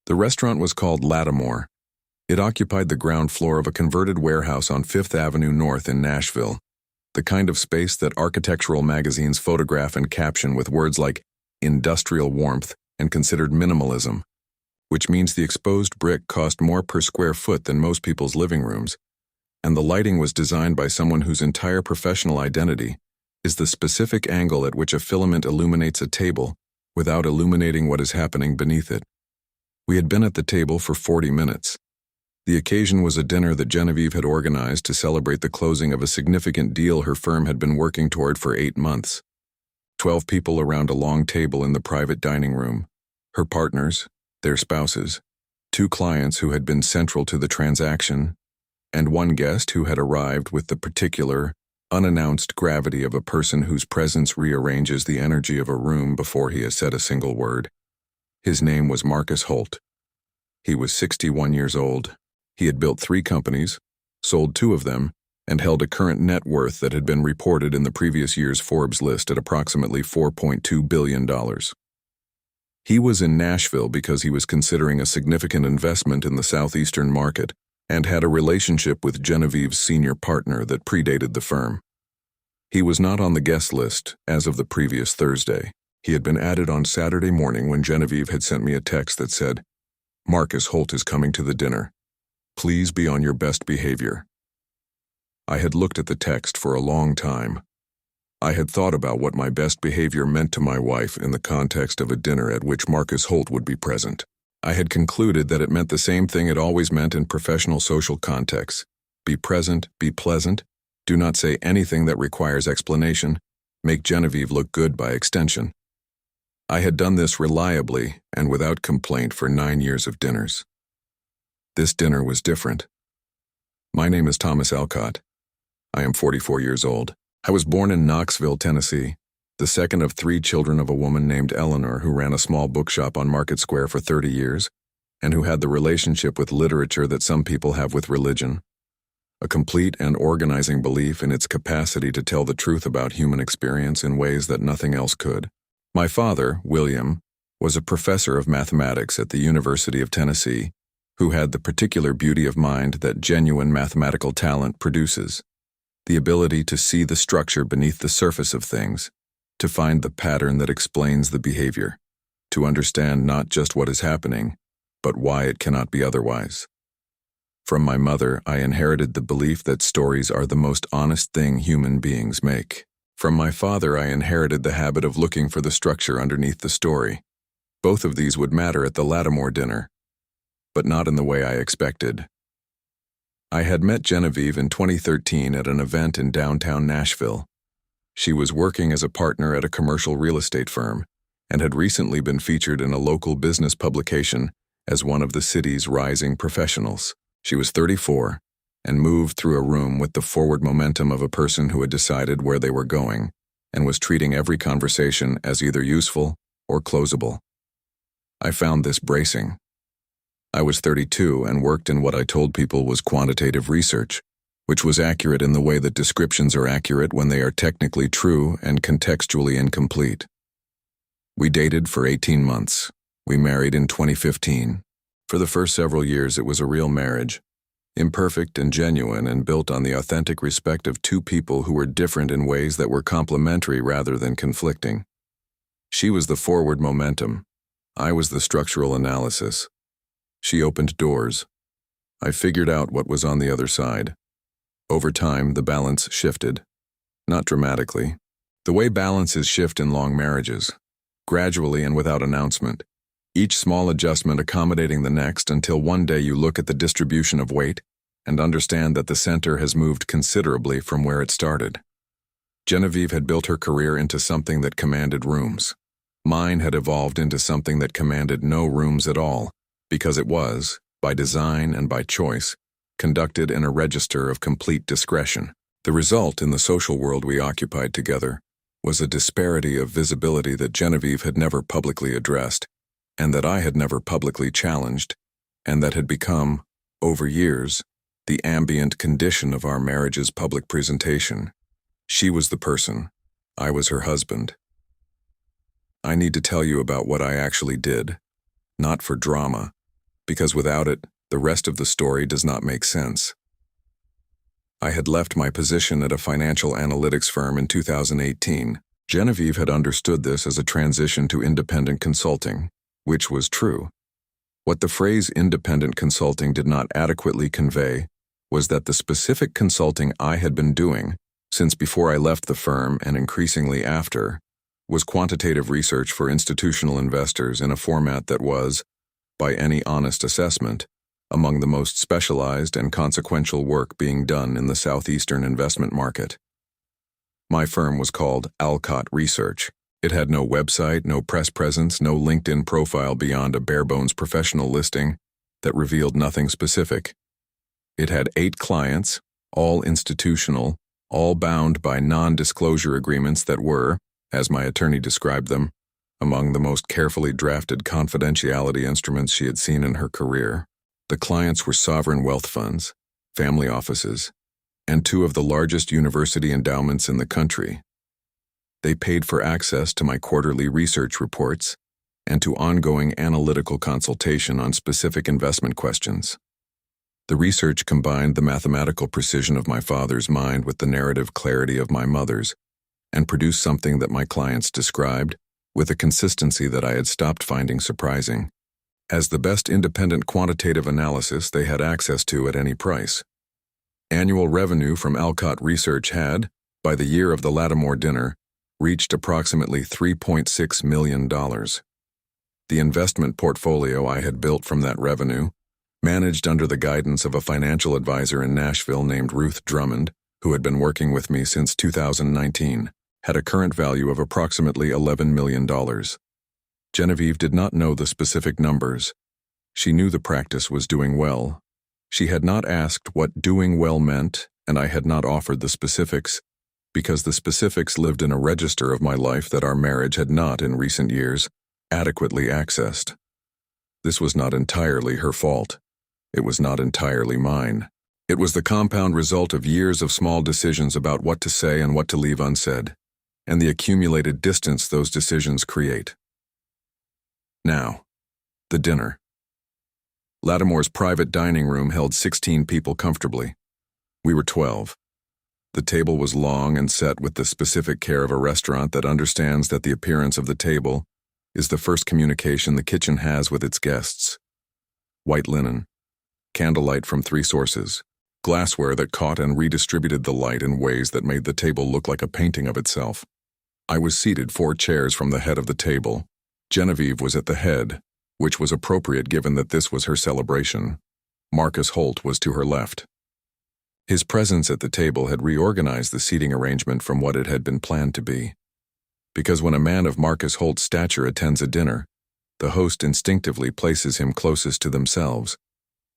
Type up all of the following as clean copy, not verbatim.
The restaurant was called Lattimore. It occupied the ground floor of a converted warehouse on 5th Avenue North in Nashville, the kind of space that architectural magazines photograph and caption with words like industrial warmth and considered minimalism, which means the exposed brick cost more per square foot than most people's living rooms, and the lighting was designed by someone whose entire professional identity is the specific angle at which a filament illuminates a table without illuminating what is happening beneath it. We had been at the table for 40 minutes. The occasion was a dinner that Genevieve had organized to celebrate the closing of a significant deal her firm had been working toward for 8 months. 12 people around a long table in the private dining room, her partners, their spouses, 2 clients who had been central to the transaction, and 1 guest who had arrived with the particular, unannounced gravity of a person whose presence rearranges the energy of a room before he has said a single word. His name was Marcus Holt. He was 61 years old. He had built 3 companies, sold 2 of them, and held a current net worth that had been reported in the previous year's Forbes list at approximately $4.2 billion. He was in Nashville because he was considering a significant investment in the southeastern market and had a relationship with Genevieve's senior partner that predated the firm. He was not on the guest list as of the previous Thursday. He had been added on Saturday morning when Genevieve had sent me a text that said, "Marcus Holt is coming to the dinner. Please be on your best behavior." I had looked at the text for a long time. I had thought about what my best behavior meant to my wife in the context of a dinner at which Marcus Holt would be present. I had concluded that it meant the same thing it always meant in professional social contexts. Be present, be pleasant, do not say anything that requires explanation, make Genevieve look good by extension. I had done this reliably and without complaint for 9 years of dinners. This dinner was different. My name is Thomas Alcott. I am 44 years old. I was born in Knoxville, Tennessee, the second of 3 children of a woman named Eleanor who ran a small bookshop on Market Square for 30 years and who had the relationship with literature that some people have with religion, a complete and organizing belief in its capacity to tell the truth about human experience in ways that nothing else could. My father, William, was a professor of mathematics at the University of Tennessee who had the particular beauty of mind that genuine mathematical talent produces, the ability to see the structure beneath the surface of things, to find the pattern that explains the behavior, to understand not just what is happening, but why it cannot be otherwise. From my mother, I inherited the belief that stories are the most honest thing human beings make. From my father, I inherited the habit of looking for the structure underneath the story. Both of these would matter at the Lattimore dinner, but not in the way I expected. I had met Genevieve in 2013 at an event in downtown Nashville. She was working as a partner at a commercial real estate firm and had recently been featured in a local business publication as one of the city's rising professionals. She was 34 and moved through a room with the forward momentum of a person who had decided where they were going and was treating every conversation as either useful or closable. I found this bracing. I was 32 and worked in what I told people was quantitative research, which was accurate in the way that descriptions are accurate when they are technically true and contextually incomplete. We dated for 18 months. We married in 2015. For the first several years, it was a real marriage, imperfect and genuine and built on the authentic respect of 2 people who were different in ways that were complementary rather than conflicting. She was the forward momentum. I was the structural analysis. She opened doors. I figured out what was on the other side. Over time, the balance shifted. Not dramatically. The way balances shift in long marriages, gradually and without announcement, each small adjustment accommodating the next until one day you look at the distribution of weight and understand that the center has moved considerably from where it started. Genevieve had built her career into something that commanded rooms. Mine had evolved into something that commanded no rooms at all, because it was, by design and by choice, conducted in a register of complete discretion. The result in the social world we occupied together was a disparity of visibility that Genevieve had never publicly addressed, and that I had never publicly challenged, and that had become, over years, the ambient condition of our marriage's public presentation. She was the person. I was her husband. I need to tell you about what I actually did, not for drama, because without it, the rest of the story does not make sense. I had left my position at a financial analytics firm in 2018. Genevieve had understood this as a transition to independent consulting, which was true. What the phrase independent consulting did not adequately convey was that the specific consulting I had been doing, since before I left the firm and increasingly after, was quantitative research for institutional investors in a format that was, by any honest assessment, among the most specialized and consequential work being done in the southeastern investment market. My firm was called Alcott Research. It had no website, no press presence, no LinkedIn profile beyond a bare-bones professional listing that revealed nothing specific. It had 8 clients, all institutional, all bound by non-disclosure agreements that were, as my attorney described them, among the most carefully drafted confidentiality instruments she had seen in her career. The clients were sovereign wealth funds, family offices, and 2 of the largest university endowments in the country. They paid for access to my quarterly research reports and to ongoing analytical consultation on specific investment questions. The research combined the mathematical precision of my father's mind with the narrative clarity of my mother's, and produced something that my clients described, with a consistency that I had stopped finding surprising, as the best independent quantitative analysis they had access to at any price. Annual revenue from Alcott Research had, by the year of the Lattimore dinner, reached approximately $3.6 million. The investment portfolio I had built from that revenue, managed under the guidance of a financial advisor in Nashville named Ruth Drummond, who had been working with me since 2019, had a current value of approximately $11 million. Genevieve did not know the specific numbers. She knew the practice was doing well. She had not asked what doing well meant, and I had not offered the specifics, because the specifics lived in a register of my life that our marriage had not, in recent years, adequately accessed. This was not entirely her fault. It was not entirely mine. It was the compound result of years of small decisions about what to say and what to leave unsaid, and the accumulated distance those decisions create. Now, the dinner. Lattimore's private dining room held 16 people comfortably. We were 12. The table was long and set with the specific care of a restaurant that understands that the appearance of the table is the first communication the kitchen has with its guests. White linen, candlelight from 3 sources, glassware that caught and redistributed the light in ways that made the table look like a painting of itself. I was seated 4 chairs from the head of the table. Genevieve was at the head, which was appropriate given that this was her celebration. Marcus Holt was to her left. His presence at the table had reorganized the seating arrangement from what it had been planned to be. Because when a man of Marcus Holt's stature attends a dinner, the host instinctively places him closest to themselves,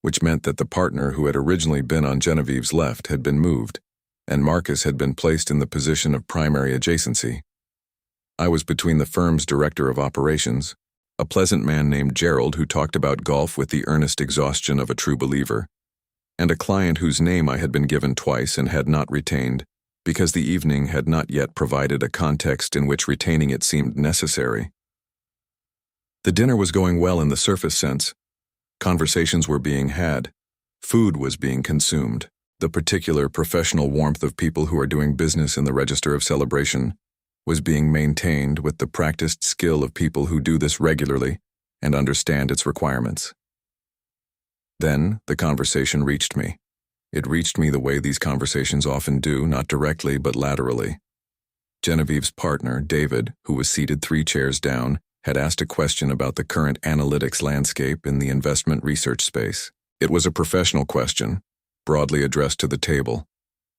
which meant that the partner who had originally been on Genevieve's left had been moved, and Marcus had been placed in the position of primary adjacency. I was between the firm's director of operations, a pleasant man named Gerald who talked about golf with the earnest exhaustion of a true believer, and a client whose name I had been given twice and had not retained, because the evening had not yet provided a context in which retaining it seemed necessary. The dinner was going well in the surface sense. Conversations were being had. Food was being consumed. The particular professional warmth of people who are doing business in the register of celebration was being maintained with the practiced skill of people who do this regularly and understand its requirements. Then the conversation reached me. It reached me the way these conversations often do, not directly but laterally. Genevieve's partner, David, who was seated 3 chairs down, had asked a question about the current analytics landscape in the investment research space. It was a professional question, broadly addressed to the table,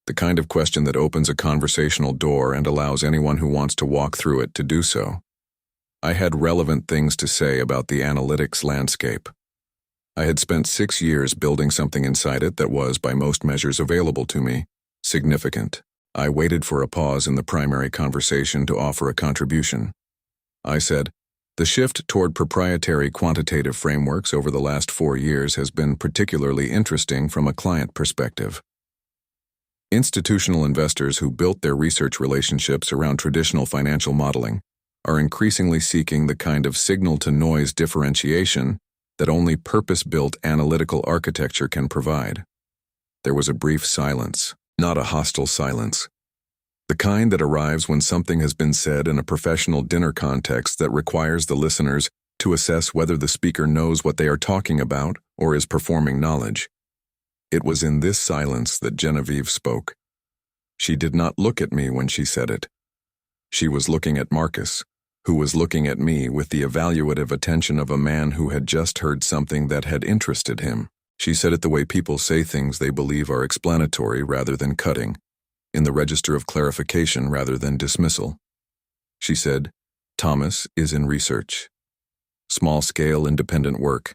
the kind of question that opens a conversational door and allows anyone who wants to walk through it to do so. I had relevant things to say about the analytics landscape. I had spent 6 years building something inside it that was, by most measures available to me, significant. I waited for a pause in the primary conversation to offer a contribution. I said, "The shift toward proprietary quantitative frameworks over the last 4 years has been particularly interesting from a client perspective. Institutional investors who built their research relationships around traditional financial modeling are increasingly seeking the kind of signal-to-noise differentiation that only purpose-built analytical architecture can provide. There was a brief silence, not a hostile silence. The kind that arrives when something has been said in a professional dinner context that requires the listeners to assess whether the speaker knows what they are talking about or is performing knowledge. It was in this silence that Genevieve spoke. She did not look at me when she said it. She was looking at Marcus, who was looking at me with the evaluative attention of a man who had just heard something that had interested him. She said it the way people say things they believe are explanatory rather than cutting, in the register of clarification rather than dismissal. She said, "Thomas is in research. Small-scale independent work.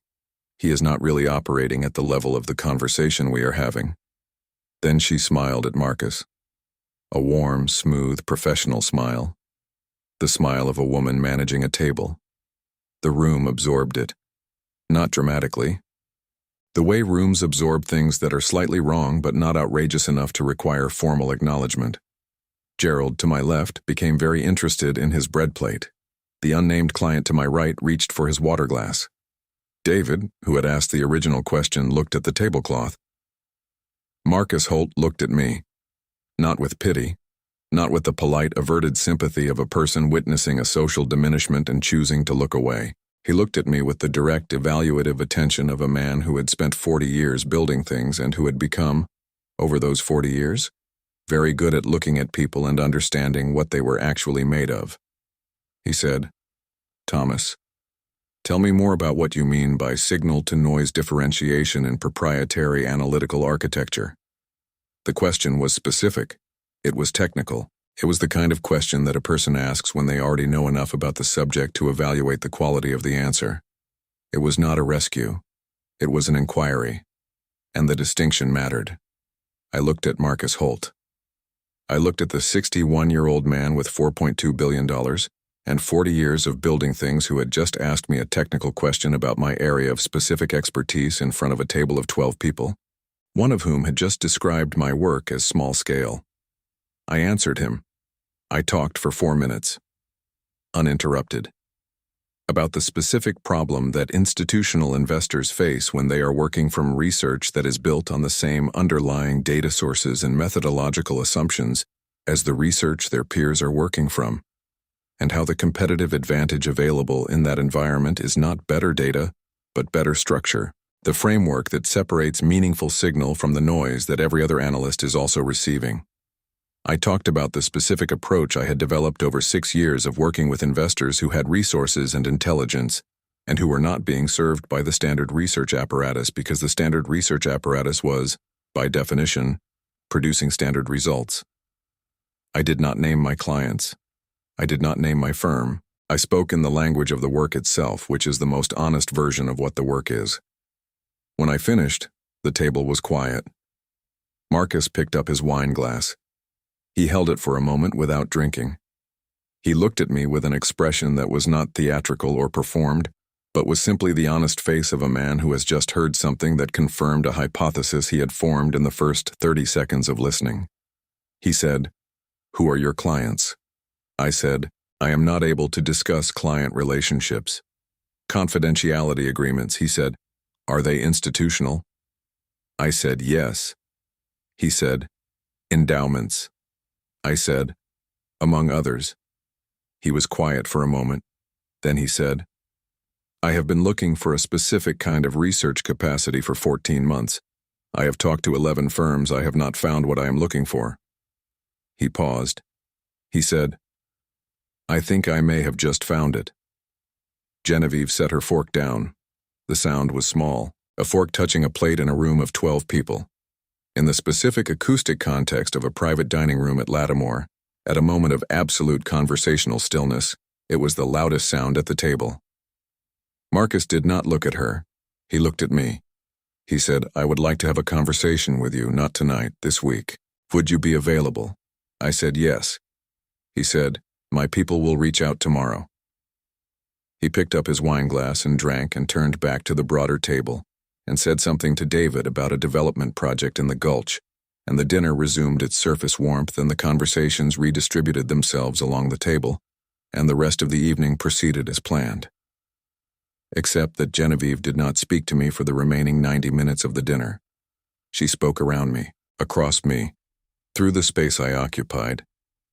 He is not really operating at the level of the conversation we are having." Then she smiled at Marcus. A warm, smooth, professional smile. The smile of a woman managing a table. The room absorbed it. Not dramatically. The way rooms absorb things that are slightly wrong but not outrageous enough to require formal acknowledgement. Gerald, to my left, became very interested in his bread plate. The unnamed client to my right reached for his water glass. David, who had asked the original question, looked at the tablecloth. Marcus Holt looked at me. Not with pity, not with the polite, averted sympathy of a person witnessing a social diminishment and choosing to look away. He looked at me with the direct, evaluative attention of a man who had spent 40 years building things and who had become, over those 40 years, very good at looking at people and understanding what they were actually made of. He said, "Thomas, tell me more about what you mean by signal-to-noise differentiation in proprietary analytical architecture." The question was specific. It was technical. It was the kind of question that a person asks when they already know enough about the subject to evaluate the quality of the answer. It was not a rescue. It was an inquiry. And the distinction mattered. I looked at Marcus Holt. I looked at the 61-year-old man with $4.2 billion and 40 years of building things who had just asked me a technical question about my area of specific expertise in front of a table of 12 people, one of whom had just described my work as small scale. I answered him. I talked for 4 minutes, uninterrupted, about the specific problem that institutional investors face when they are working from research that is built on the same underlying data sources and methodological assumptions as the research their peers are working from, and how the competitive advantage available in that environment is not better data, but better structure, the framework that separates meaningful signal from the noise that every other analyst is also receiving. I talked about the specific approach I had developed over 6 years of working with investors who had resources and intelligence, and who were not being served by the standard research apparatus because the standard research apparatus was, by definition, producing standard results. I did not name my clients. I did not name my firm. I spoke in the language of the work itself, which is the most honest version of what the work is. When I finished, the table was quiet. Marcus picked up his wine glass. He held it for a moment without drinking. He looked at me with an expression that was not theatrical or performed, but was simply the honest face of a man who has just heard something that confirmed a hypothesis he had formed in the first 30 seconds of listening. He said, "Who are your clients?" I said, "I am not able to discuss client relationships." "Confidentiality agreements," he said. "Are they institutional?" I said, "Yes." He said, "Endowments." I said, "Among others." He was quiet for a moment. Then he said, "I have been looking for a specific kind of research capacity for 14 months. I have talked to 11 firms. I have not found what I am looking for." He paused. He said, "I think I may have just found it." Genevieve set her fork down. The sound was small, a fork touching a plate in a room of 12 people. In the specific acoustic context of a private dining room at Lattimore, at a moment of absolute conversational stillness, it was the loudest sound at the table. Marcus did not look at her. He looked at me. He said, "I would like to have a conversation with you, not tonight, this week. Would you be available?" I said, "Yes." He said, "My people will reach out tomorrow." He picked up his wine glass and drank and turned back to the broader table and said something to David about a development project in the Gulch, and the dinner resumed its surface warmth and the conversations redistributed themselves along the table, and the rest of the evening proceeded as planned. except that Genevieve did not speak to me for the remaining 90 minutes of the dinner. She spoke around me, across me, through the space I occupied.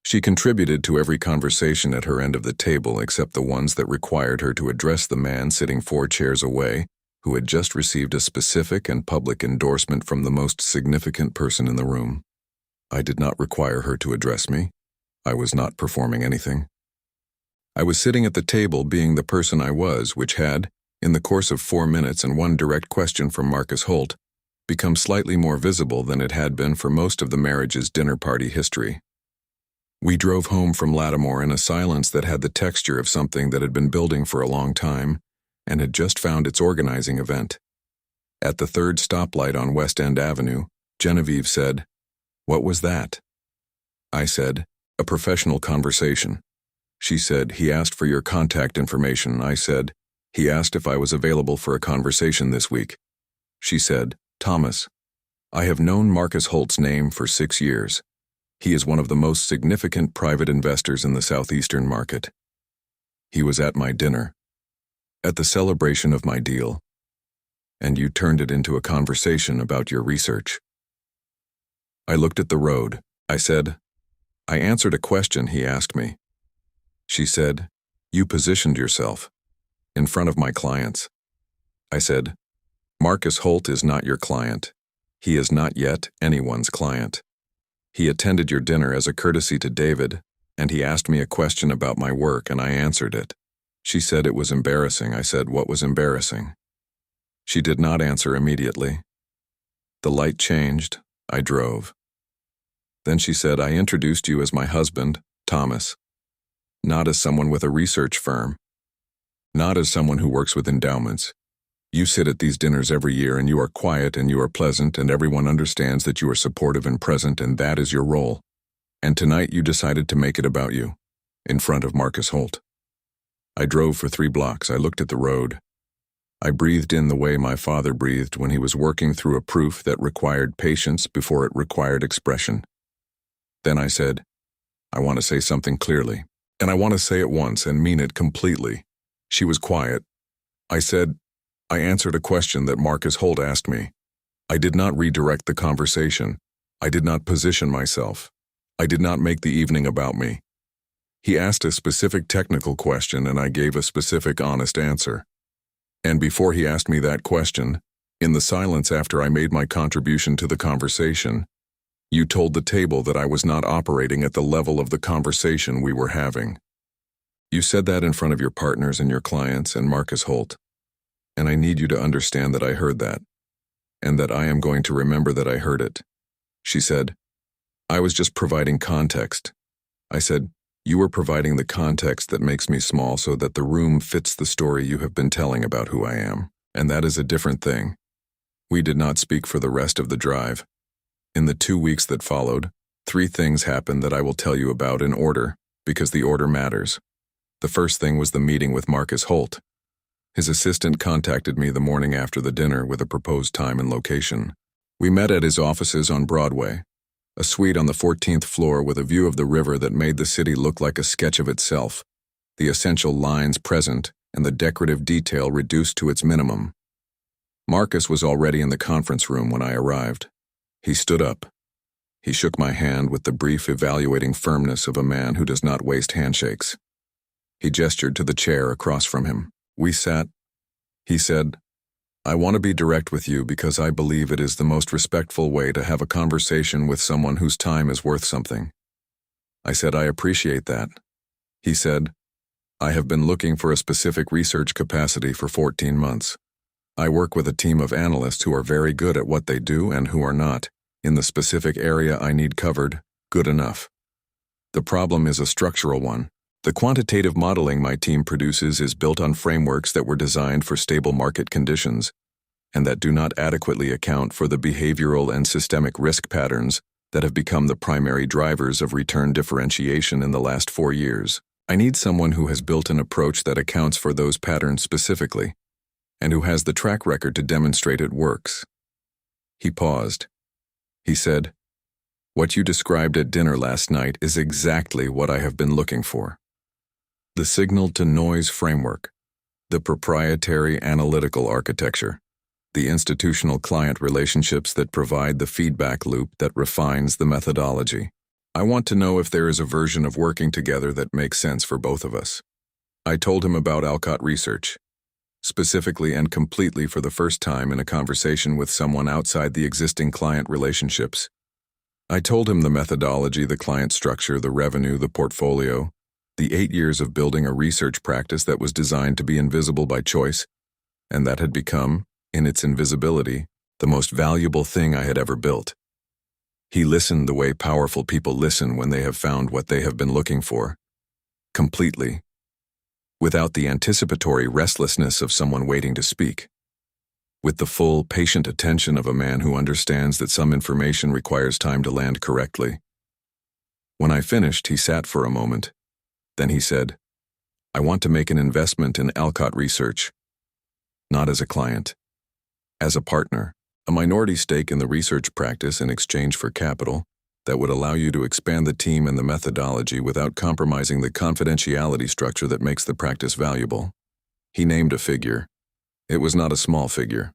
She contributed to every conversation at her end of the table except the ones that required her to address the man sitting 4 chairs away, who had just received a specific and public endorsement from the most significant person in the room. I did not require her to address me. I was not performing anything. I was sitting at the table being the person I was, which had, in the course of 4 minutes and one direct question from Marcus Holt, become slightly more visible than it had been for most of the marriage's dinner party history. We drove home from Lattimore in a silence that had the texture of something that had been building for a long time and had just found its organizing event. At the 3rd stoplight on West End Avenue, Genevieve said, "What was that?" I said, "A professional conversation." She said, "He asked for your contact information." I said, "He asked if I was available for a conversation this week." She said, "Thomas, I have known Marcus Holt's name for 6 years. He is one of the most significant private investors in the southeastern market. He was at my dinner, at the celebration of my deal, and you turned it into a conversation about your research." I looked at the road. I said, "I answered a question he asked me." She said, "You positioned yourself in front of my clients." I said, "Marcus Holt is not your client. He is not yet anyone's client. He attended your dinner as a courtesy to David, and he asked me a question about my work and I answered it." She said it was embarrassing. I said, "What was embarrassing?" She did not answer immediately. The light changed. I drove. Then she said, "I introduced you as my husband, Thomas, not as someone with a research firm, not as someone who works with endowments. You sit at these dinners every year and you are quiet and you are pleasant and everyone understands that you are supportive and present and that is your role. And tonight you decided to make it about you, in front of Marcus Holt." I drove for 3 blocks. I looked at the road. I breathed in the way my father breathed when he was working through a proof that required patience before it required expression. Then I said, "I want to say something clearly, and I want to say it once and mean it completely." She was quiet. I said, "I answered a question that Marcus Holt asked me. I did not redirect the conversation. I did not position myself. I did not make the evening about me. He asked a specific technical question and I gave a specific honest answer. And before he asked me that question, in the silence after I made my contribution to the conversation, you told the table that I was not operating at the level of the conversation we were having. You said that in front of your partners and your clients and Marcus Holt. And I need you to understand that I heard that, and that I am going to remember that I heard it." She said, "I was just providing context." I said, "You were providing the context that makes me small so that the room fits the story you have been telling about who I am, and that is a different thing." We did not speak for the rest of the drive. In the 2 weeks that followed, 3 things happened that I will tell you about in order, because the order matters. The first thing was the meeting with Marcus Holt. His assistant contacted me the morning after the dinner with a proposed time and location. We met at his offices on Broadway, a suite on the 14th floor with a view of the river that made the city look like a sketch of itself, the essential lines present and the decorative detail reduced to its minimum. Marcus was already in the conference room when I arrived. He stood up. He shook my hand with the brief evaluating firmness of a man who does not waste handshakes. He gestured to the chair across from him. We sat. He said, "I want to be direct with you because I believe it is the most respectful way to have a conversation with someone whose time is worth something." I said, "I appreciate that." He said, "I have been looking for a specific research capacity for 14 months. I work with a team of analysts who are very good at what they do and who are not, in the specific area I need covered, good enough. The problem is a structural one. The quantitative modeling my team produces is built on frameworks that were designed for stable market conditions, and that do not adequately account for the behavioral and systemic risk patterns that have become the primary drivers of return differentiation in the last 4 years. I need someone who has built an approach that accounts for those patterns specifically, and who has the track record to demonstrate it works." He paused. He said, "What you described at dinner last night is exactly what I have been looking for. The signal-to-noise framework, The proprietary analytical architecture. The institutional client relationships that provide the feedback loop that refines the methodology. I want to know if there is a version of working together that makes sense for both of us. I told him about Alcott research, specifically and completely for the first time in a conversation with someone outside the existing client relationships. I told him the methodology, the client structure, the revenue, the portfolio, the 8 years of building a research practice that was designed to be invisible by choice, and that had become, in its invisibility, the most valuable thing I had ever built. He listened the way powerful people listen when they have found what they have been looking for, completely, without the anticipatory restlessness of someone waiting to speak, with the full, patient attention of a man who understands that some information requires time to land correctly. When I finished, he sat for a moment. Then he said, "I want to make an investment in Alcott Research, not as a client, as a partner, a minority stake in the research practice in exchange for capital that would allow you to expand the team and the methodology without compromising the confidentiality structure that makes the practice valuable." He named a figure. It was not a small figure.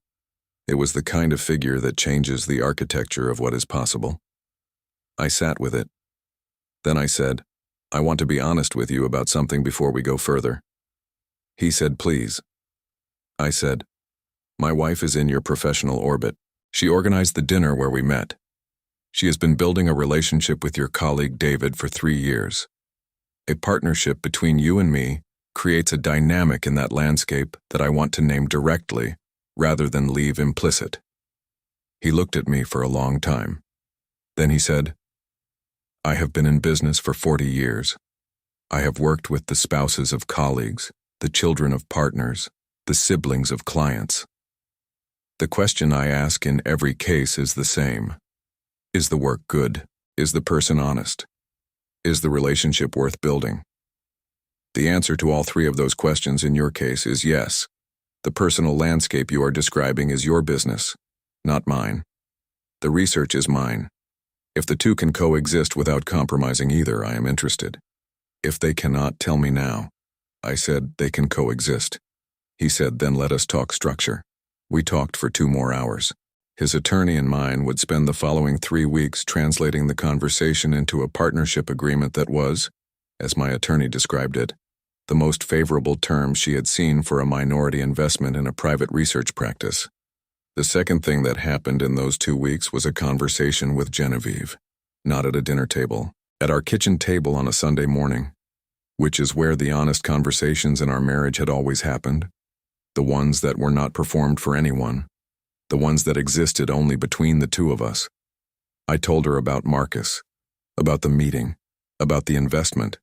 It was the kind of figure that changes the architecture of what is possible. I sat with it. Then I said, "I want to be honest with you about something before we go further." He said, "Please." I said, "My wife is in your professional orbit. She organized the dinner where we met. She has been building a relationship with your colleague David for 3 years. A partnership between you and me creates a dynamic in that landscape that I want to name directly rather than leave implicit." He looked at me for a long time. Then he said, "I have been in business for 40 years. I have worked with the spouses of colleagues, the children of partners, the siblings of clients. The question I ask in every case is the same. Is the work good? Is the person honest? Is the relationship worth building? The answer to all 3 of those questions in your case is yes. The personal landscape you are describing is your business, not mine. The research is mine. If the 2 can coexist without compromising either, I am interested. If they cannot, tell me now." I said, "They can coexist." He said, "Then let us talk structure." We talked for 2 more hours. His attorney and mine would spend the following 3 weeks translating the conversation into a partnership agreement that was, as my attorney described it, the most favorable terms she had seen for a minority investment in a private research practice. The second thing that happened in those 2 weeks was a conversation with Genevieve, not at a dinner table, at our kitchen table on a Sunday morning, which is where the honest conversations in our marriage had always happened, the ones that were not performed for anyone, the ones that existed only between the 2 of us. I told her about Marcus, about the meeting, about the investment,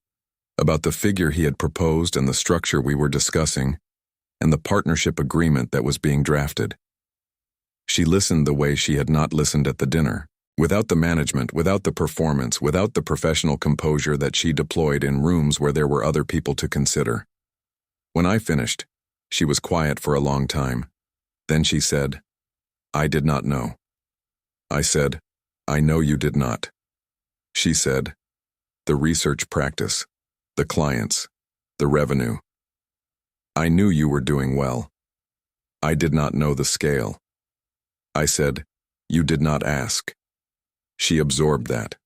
about the figure he had proposed and the structure we were discussing, and the partnership agreement that was being drafted. She listened the way she had not listened at the dinner, without the management, without the performance, without the professional composure that she deployed in rooms where there were other people to consider. When I finished, she was quiet for a long time. Then she said, "I did not know." I said, "I know you did not." She said, "The research practice, the clients, the revenue. I knew you were doing well. I did not know the scale." I said, "You did not ask." She absorbed that.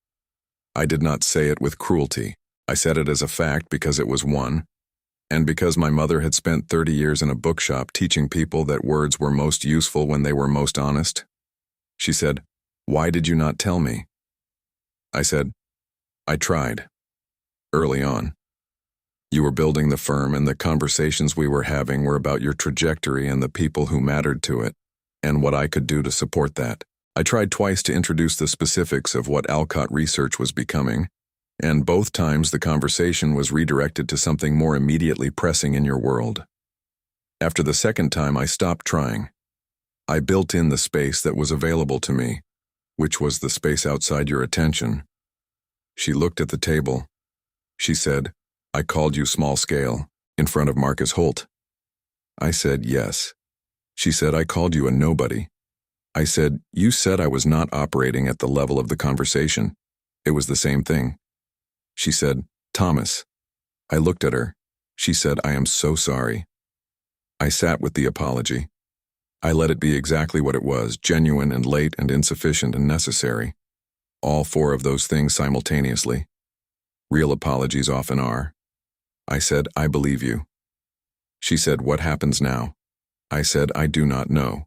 I did not say it with cruelty. I said it as a fact because it was one, and because my mother had spent 30 years in a bookshop teaching people that words were most useful when they were most honest. She said, "Why did you not tell me?" I said, "I tried. Early on. You were building the firm, and the conversations we were having were about your trajectory and the people who mattered to it, and what I could do to support that. I tried twice to introduce the specifics of what Alcott Research was becoming, and both times the conversation was redirected to something more immediately pressing in your world. After the second time, I stopped trying. I built in the space that was available to me, which was the space outside your attention." She looked at the table. She said, "I called you small scale, in front of Marcus Holt." I said, "Yes." She said, "I called you a nobody." I said, "You said I was not operating at the level of the conversation. It was the same thing." She said, "Thomas." I looked at her. She said, "I am so sorry." I sat with the apology. I let it be exactly what it was, genuine and late and insufficient and necessary. All four of those things simultaneously. Real apologies often are. I said, I believe you. She said, what happens now? I said, I do not know.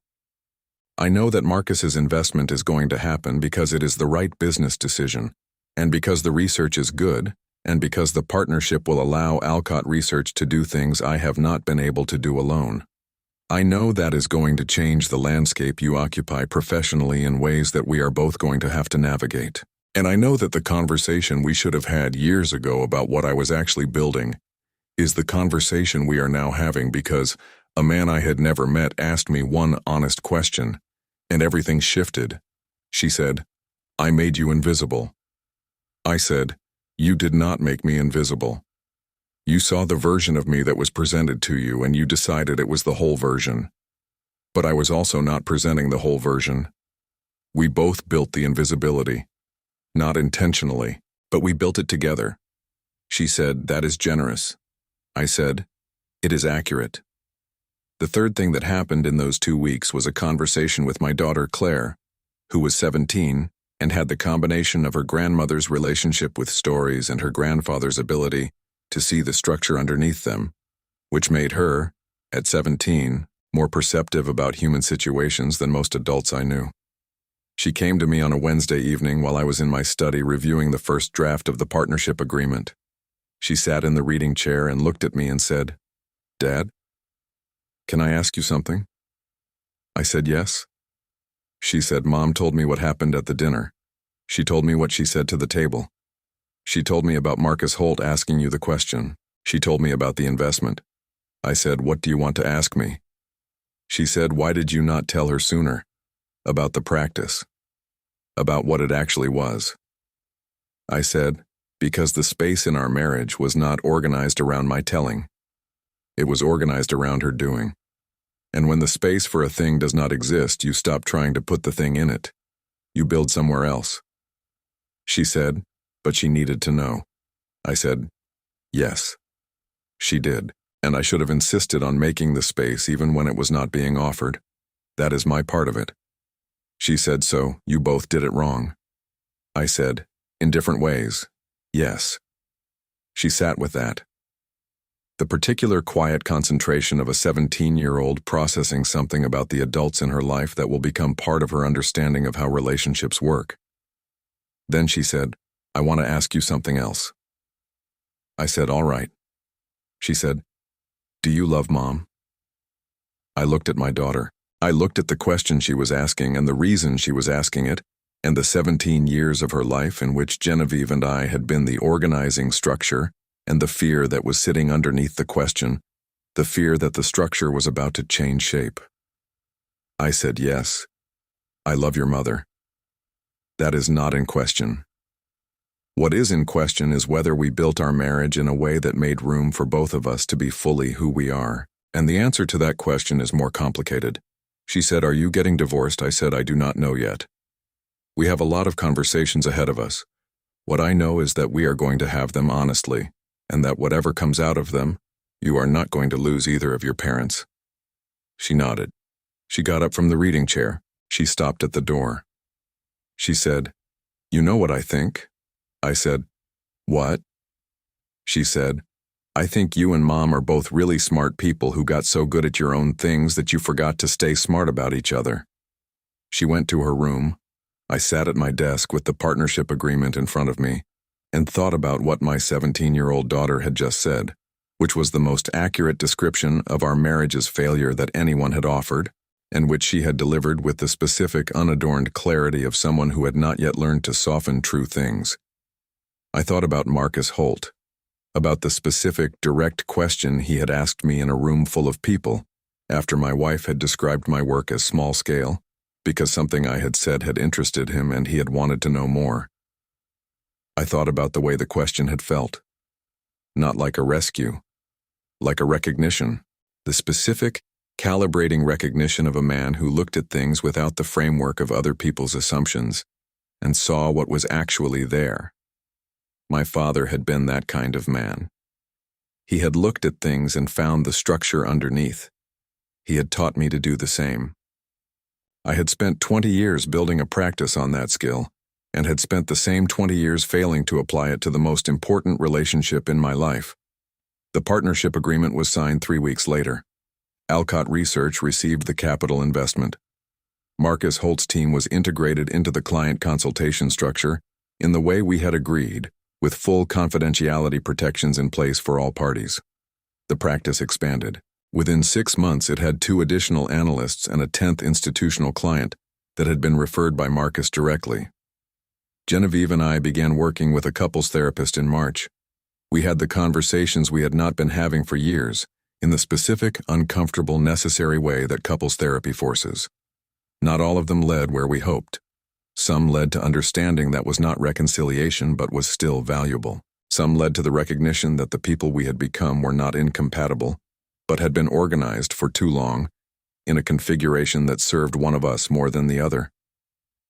I know that Marcus's investment is going to happen because it is the right business decision, and because the research is good, and because the partnership will allow Alcott Research to do things I have not been able to do alone. I know that is going to change the landscape you occupy professionally in ways that we are both going to have to navigate. And I know that the conversation we should have had years ago about what I was actually building is the conversation we are now having because a man I had never met asked me one honest question, and everything shifted. She said, I made you invisible. I said, you did not make me invisible. You saw the version of me that was presented to you and you decided it was the whole version. But I was also not presenting the whole version. We both built the invisibility. Not intentionally, but we built it together. She said, that is generous. I said, it is accurate. The third thing that happened in those 2 weeks was a conversation with my daughter Claire, who was 17 and had the combination of her grandmother's relationship with stories and her grandfather's ability to see the structure underneath them, which made her, at 17, more perceptive about human situations than most adults I knew. She came to me on a Wednesday evening while I was in my study reviewing the first draft of the partnership agreement. She sat in the reading chair and looked at me and said, Dad, can I ask you something? I said yes. She said, Mom told me what happened at the dinner. She told me what she said to the table. She told me about Marcus Holt asking you the question. She told me about the investment. I said, what do you want to ask me? She said, why did you not tell her sooner? About the practice. About what it actually was. I said, because the space in our marriage was not organized around my telling. It was organized around her doing. And when the space for a thing does not exist, you stop trying to put the thing in it. You build somewhere else. She said, but she needed to know. I said, yes. She did, and I should have insisted on making the space even when it was not being offered. That is my part of it. She said, so you both did it wrong. I said, in different ways, yes. She sat with that. The particular quiet concentration of a 17-year-old processing something about the adults in her life that will become part of her understanding of how relationships work. Then she said, I want to ask you something else. I said, all right. She said, do you love Mom? I looked at my daughter. I looked at the question she was asking and the reason she was asking it, and the 17 years of her life in which Genevieve and I had been the organizing structure, and the fear that was sitting underneath the question, the fear that the structure was about to change shape. I said, yes, I love your mother. That is not in question. What is in question is whether we built our marriage in a way that made room for both of us to be fully who we are, and the answer to that question is more complicated. She said, are you getting divorced? I said, I do not know yet. We have a lot of conversations ahead of us. What I know is that we are going to have them honestly, and that whatever comes out of them, you are not going to lose either of your parents. She nodded. She got up from the reading chair. She stopped at the door. She said, you know what I think? I said, what? She said, I think you and Mom are both really smart people who got so good at your own things that you forgot to stay smart about each other. She went to her room. I sat at my desk with the partnership agreement in front of me and thought about what my 17-year-old daughter had just said, which was the most accurate description of our marriage's failure that anyone had offered, and which she had delivered with the specific, unadorned clarity of someone who had not yet learned to soften true things. I thought about Marcus Holt, about the specific, direct question he had asked me in a room full of people, after my wife had described my work as small-scale, because something I had said had interested him and he had wanted to know more. I thought about the way the question had felt. Not like a rescue, like a recognition, the specific, calibrating recognition of a man who looked at things without the framework of other people's assumptions and saw what was actually there. My father had been that kind of man. He had looked at things and found the structure underneath, He had taught me to do the same. I had spent 20 years building a practice on that skill, and had spent the same 20 years failing to apply it to the most important relationship in my life. The partnership agreement was signed 3 weeks later. Alcott Research received the capital investment. Marcus Holt's team was integrated into the client consultation structure in the way we had agreed, with full confidentiality protections in place for all parties. The practice expanded. Within 6 months, it had 2 additional analysts and a 10th institutional client that had been referred by Marcus directly. Genevieve and I began working with a couples therapist in March. We had the conversations we had not been having for years, in the specific, uncomfortable, necessary way that couples therapy forces. Not all of them led where we hoped. Some led to understanding that was not reconciliation but was still valuable. Some led to the recognition that the people we had become were not incompatible, but had been organized for too long in a configuration that served one of us more than the other.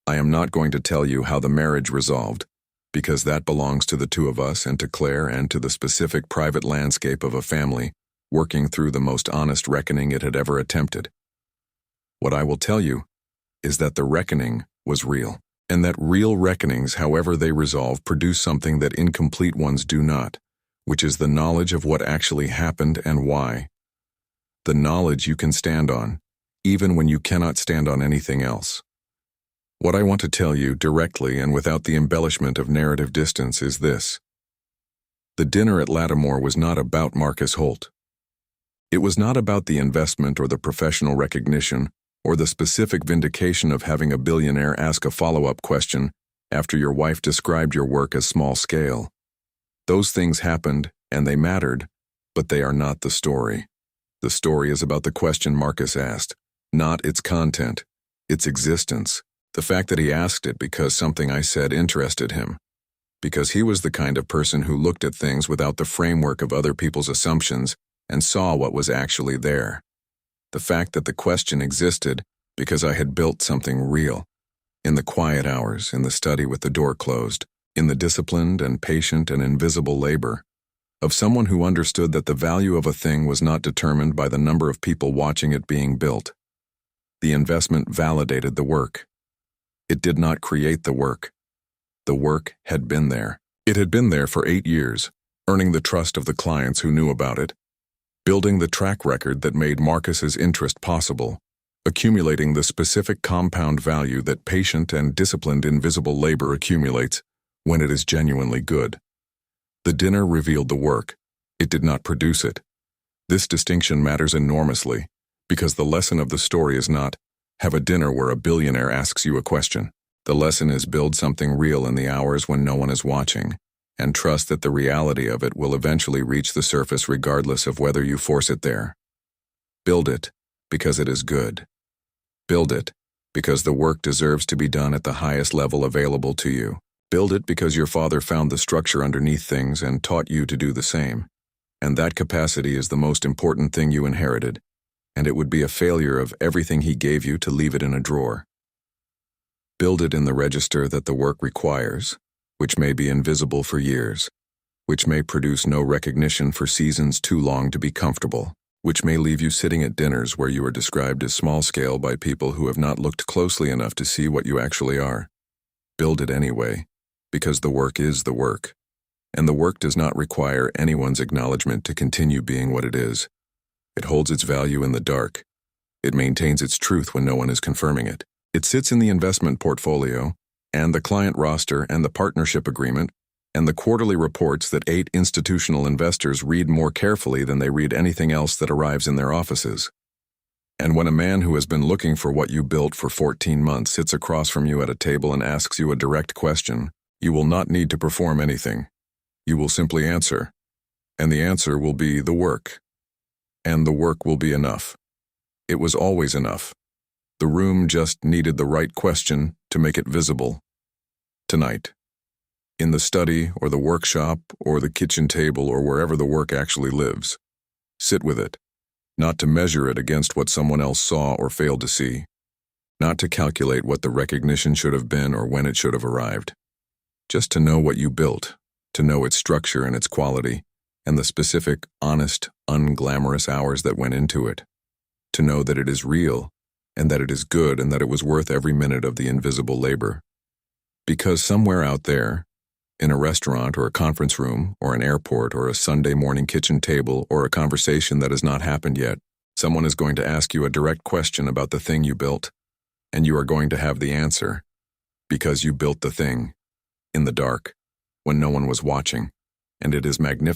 I am not going to tell you how the marriage resolved, because that belongs to the 2 of us and to Claire and to the specific private landscape of a family working through the most honest reckoning it had ever attempted. What I will tell you is that the reckoning was real, and that real reckonings, however they resolve, produce something that incomplete ones do not, which is the knowledge of what actually happened and why. The knowledge you can stand on, even when you cannot stand on anything else. What I want to tell you directly and without the embellishment of narrative distance is this. The dinner at Lattimore was not about Marcus Holt. It was not about the investment or the professional recognition or the specific vindication of having a billionaire ask a follow-up question after your wife described your work as small scale. Those things happened and they mattered, but they are not the story. The story is about the question Marcus asked, not its content, its existence. The fact that he asked it because something I said interested him, because he was the kind of person who looked at things without the framework of other people's assumptions and saw what was actually there. The fact that the question existed because I had built something real, in the quiet hours, in the study with the door closed, in the disciplined and patient and invisible labor of someone who understood that the value of a thing was not determined by the number of people watching it being built. The investment validated the work. It did not create the work. The work had been there. It had been there for 8 years, earning the trust of the clients who knew about it, building the track record that made Marcus's interest possible, accumulating the specific compound value that patient and disciplined invisible labor accumulates when it is genuinely good. The dinner revealed the work. It did not produce it. This distinction matters enormously, because the lesson of the story is not, have a dinner where a billionaire asks you a question. The lesson is build something real in the hours when no one is watching, and trust that the reality of it will eventually reach the surface regardless of whether you force it there. Build it because it is good. Build it because the work deserves to be done at the highest level available to you. Build it because your father found the structure underneath things and taught you to do the same. And that capacity is the most important thing you inherited, and it would be a failure of everything he gave you to leave it in a drawer. Build it in the register that the work requires, which may be invisible for years, which may produce no recognition for seasons too long to be comfortable, which may leave you sitting at dinners where you are described as small-scale by people who have not looked closely enough to see what you actually are. Build it anyway, because the work is the work, and the work does not require anyone's acknowledgement to continue being what it is. It holds its value in the dark. It maintains its truth when no one is confirming it. It sits in the investment portfolio, and the client roster and the partnership agreement, and the quarterly reports that 8 institutional investors read more carefully than they read anything else that arrives in their offices. And when a man who has been looking for what you built for 14 months sits across from you at a table and asks you a direct question, you will not need to perform anything. You will simply answer, and the answer will be the work. And the work will be enough. It was always enough. The room just needed the right question to make it visible. Tonight. In the study or the workshop or the kitchen table or wherever the work actually lives. Sit with it, not to measure it against what someone else saw or failed to see, not to calculate what the recognition should have been or when it should have arrived. Just to know what you built, to know its structure and its quality, and the specific, honest, unglamorous hours that went into it. to know that it is real, and that it is good, and that it was worth every minute of the invisible labor. Because somewhere out there, in a restaurant or a conference room or an airport or a Sunday morning kitchen table or a conversation that has not happened yet, someone is going to ask you a direct question about the thing you built, and you are going to have the answer, because you built the thing, in the dark, when no one was watching, and it is magnificent.